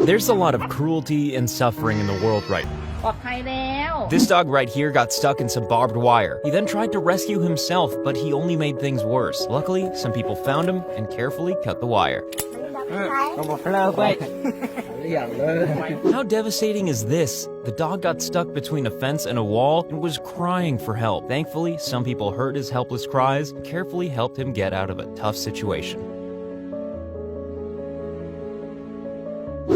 There's a lot of cruelty and suffering in the world right now. ปลอดภัยแล้ว This dog right here got stuck in some barbed wire. He then tried to rescue himself, but he only made things worse. Luckily, some people found him and carefully cut the wire. How devastating is this? The dog got stuck between a fence and a wall and was crying for help. Thankfully, some people heard his helpless cries and carefully helped him get out of a tough situation.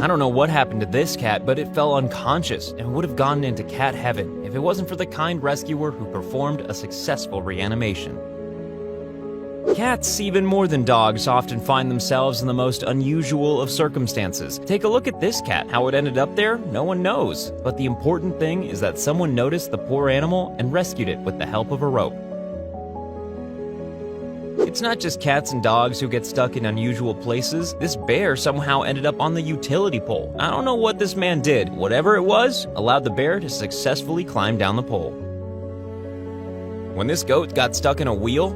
I don't know what happened to this cat, but it fell unconscious and would have gone into cat heaven if it wasn't for the kind rescuer who performed a successful reanimation. Cats, even more than dogs, often find themselves in the most unusual of circumstances. Take a look at this cat. How it ended up there, no one knows. But the important thing is that someone noticed the poor animal and rescued it with the help of a rope. It's not just cats and dogs who get stuck in unusual places. This bear somehow ended up on the utility pole. I don't know what this man did. Whatever it was, allowed the bear to successfully climb down the pole. When this goat got stuck in a wheel,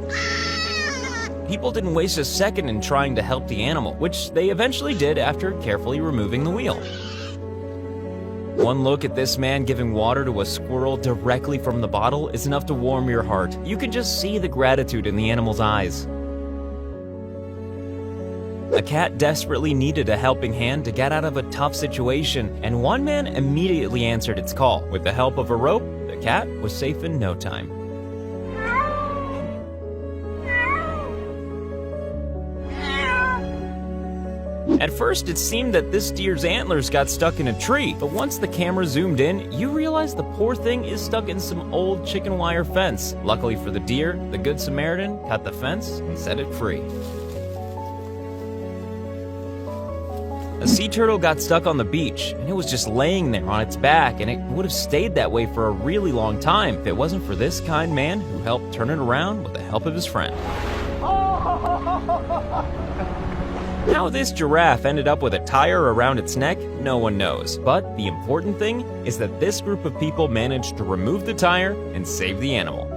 people didn't waste a second in trying to help the animal, which they eventually did after carefully removing the wheel. One look at this man giving water to a squirrel directly from the bottle is enough to warm your heart. You can just see the gratitude in the animal's eyes. A cat desperately needed a helping hand to get out of a tough situation, and one man immediately answered its call. With the help of a rope, the cat was safe in no time. At first, it seemed that this deer's antlers got stuck in a tree, but once the camera zoomed in, you realize the poor thing is stuck in some old chicken wire fence. Luckily for the deer, the Good Samaritan cut the fence and set it free. A sea turtle got stuck on the beach, and it was just laying there on its back, and it would have stayed that way for a really long time if it wasn't for this kind man who helped turn it around with the help of his friend. How this giraffe ended up with a tire around its neck, no one knows. But the important thing is that this group of people managed to remove the tire and save the animal.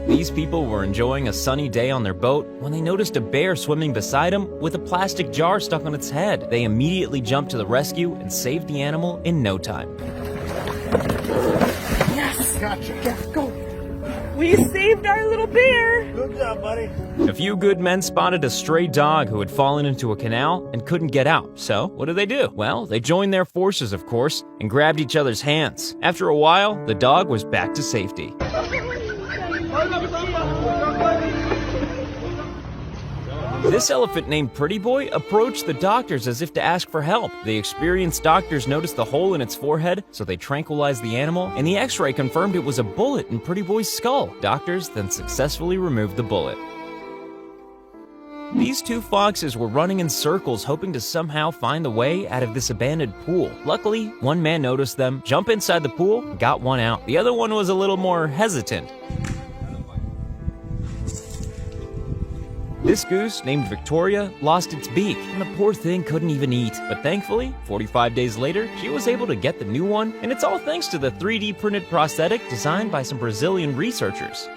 These people were enjoying a sunny day on their boat when they noticed a bear swimming beside them with a plastic jar stuck on its head. They immediately jumped to the rescue and saved the animal in no time. Yes! Gotcha. Yes, go! We saved our little bear. Good job, buddy. A few good men spotted a stray dog who had fallen into a canal and couldn't get out. So, what do? Well, they joined their forces, of course, and grabbed each other's hands. After a while, the dog was back to safety. This elephant named Pretty Boy approached the doctors as if to ask for help. The experienced doctors noticed the hole in its forehead, so they tranquilized the animal, and the x-ray confirmed it was a bullet in Pretty Boy's skull. Doctors then successfully removed the bullet. These two foxes were running in circles, hoping to somehow find the way out of this abandoned pool. Luckily, one man noticed them, jumped inside the pool, and got one out. The other one was a little more hesitant. This goose, named Victoria, lost its beak, and the poor thing couldn't even eat. But thankfully, 45 days later, she was able to get the new one, and it's all thanks to the 3D printed prosthetic designed by some Brazilian researchers.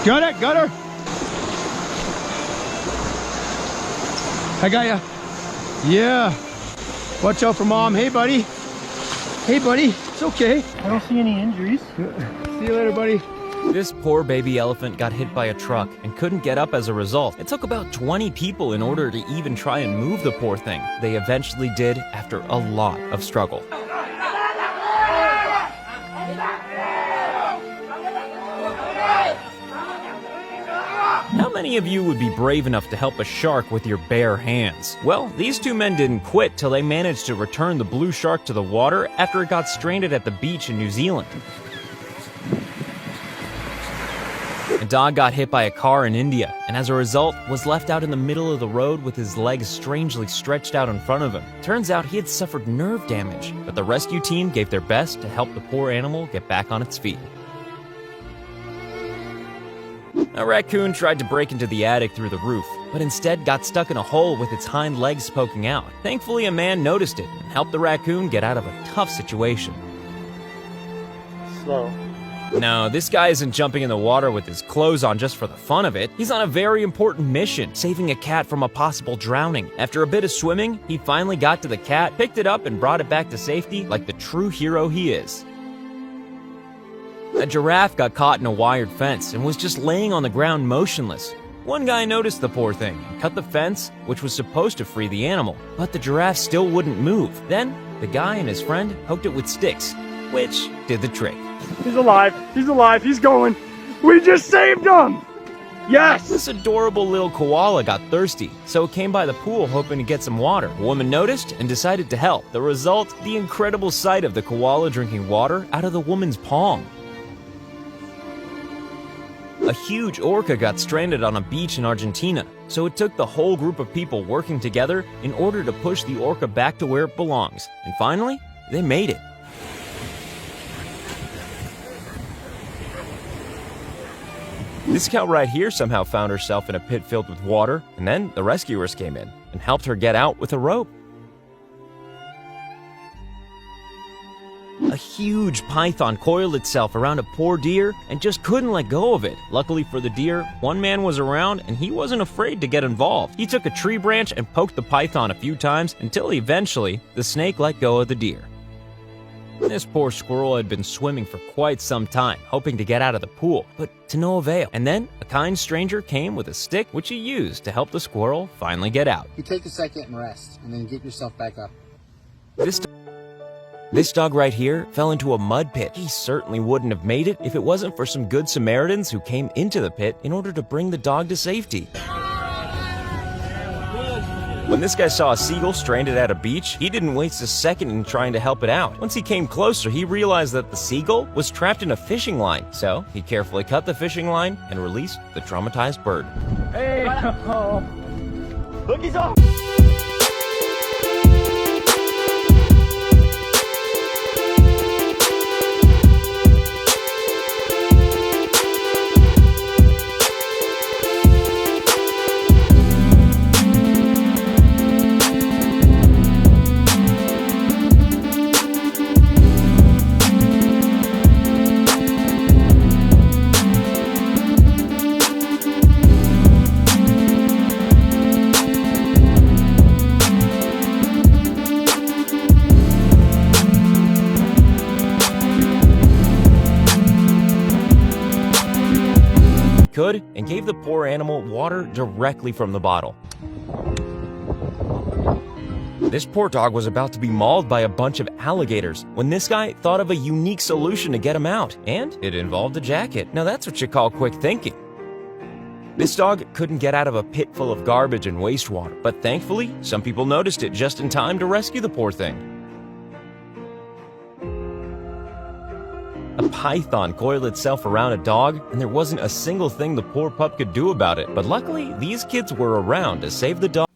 Got her! I got ya. Yeah. Watch out for mom. Hey, buddy. It's okay. I don't see any injuries. See you later, buddy. This poor baby elephant got hit by a truck and couldn't get up as a result. It took about 20 people in order to even try and move the poor thing. They eventually did after a lot of struggle. How many of you would be brave enough to help a shark with your bare hands? Well, these two men didn't quit till they managed to return the blue shark to the water after it got stranded at the beach in New Zealand. A dog got hit by a car in India, and as a result, was left out in the middle of the road with his legs strangely stretched out in front of him. Turns out he had suffered nerve damage, but the rescue team gave their best to help the poor animal get back on its feet. A raccoon tried to break into the attic through the roof, but instead got stuck in a hole with its hind legs poking out. Thankfully, a man noticed it and helped the raccoon get out of a tough situation. Slow. No, this guy isn't jumping in the water with his clothes on just for the fun of it. He's on a very important mission, saving a cat from a possible drowning. After a bit of swimming, he finally got to the cat, picked it up, and brought it back to safety like the true hero he is. A giraffe got caught in a wired fence and was just laying on the ground motionless. One guy noticed the poor thing and cut the fence, which was supposed to free the animal, but the giraffe still wouldn't move. Then, the guy and his friend poked it with sticks, which did the trick. He's alive. He's alive. He's going. We just saved him. Yes. This adorable little koala got thirsty, so it came by the pool hoping to get some water. A woman noticed and decided to help. The result, the incredible sight of the koala drinking water out of the woman's palm. A huge orca got stranded on a beach in Argentina, so it took the whole group of people working together in order to push the orca back to where it belongs. And finally, they made it. This cow right here somehow found herself in a pit filled with water, and then the rescuers came in and helped her get out with a rope. A huge python coiled itself around a poor deer and just couldn't let go of it. Luckily for the deer, one man was around and he wasn't afraid to get involved. He took a tree branch and poked the python a few times until eventually the snake let go of the deer. This poor squirrel had been swimming for quite some time, hoping to get out of the pool, but to no avail. And then a kind stranger came with a stick which he used to help the squirrel finally get out. You take a second and rest, and then get yourself back up. This dog right here fell into a mud pit. He certainly wouldn't have made it if it wasn't for some good Samaritans who came into the pit in order to bring the dog to safety. When this guy saw a seagull stranded at a beach, he didn't waste a second in trying to help it out. Once he came closer, he realized that the seagull was trapped in a fishing line. So he carefully cut the fishing line and released the traumatized bird. Hey. Look, he's off. Could and gave the poor animal water directly from the bottle. This poor dog was about to be mauled by a bunch of alligators when this guy thought of a unique solution to get him out, and it involved a jacket. Now that's what you call quick thinking. This dog couldn't get out of a pit full of garbage and wastewater, but thankfully, some people noticed it just in time to rescue the poor thing. A python coiled itself around a dog, and there wasn't a single thing the poor pup could do about it. But luckily, these kids were around to save the dog.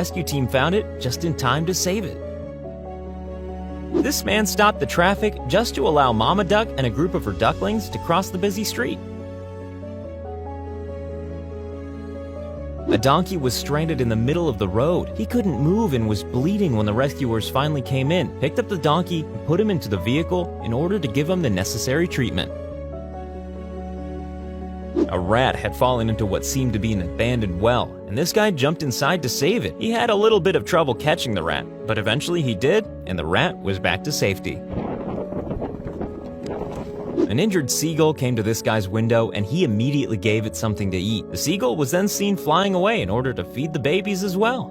rescue team found it just in time to save it. This man stopped the traffic just to allow Mama Duck and a group of her ducklings to cross the busy street. A donkey was stranded in the middle of the road. He couldn't move and was bleeding when the rescuers finally came in, picked up the donkey, and put him into the vehicle in order to give him the necessary treatment. A rat had fallen into what seemed to be an abandoned well, and this guy jumped inside to save it. He had a little bit of trouble catching the rat, but eventually he did, and the rat was back to safety. An injured seagull came to this guy's window, and he immediately gave it something to eat. The seagull was then seen flying away in order to feed the babies as well.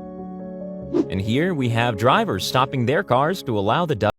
And here we have drivers stopping their cars to allow the duck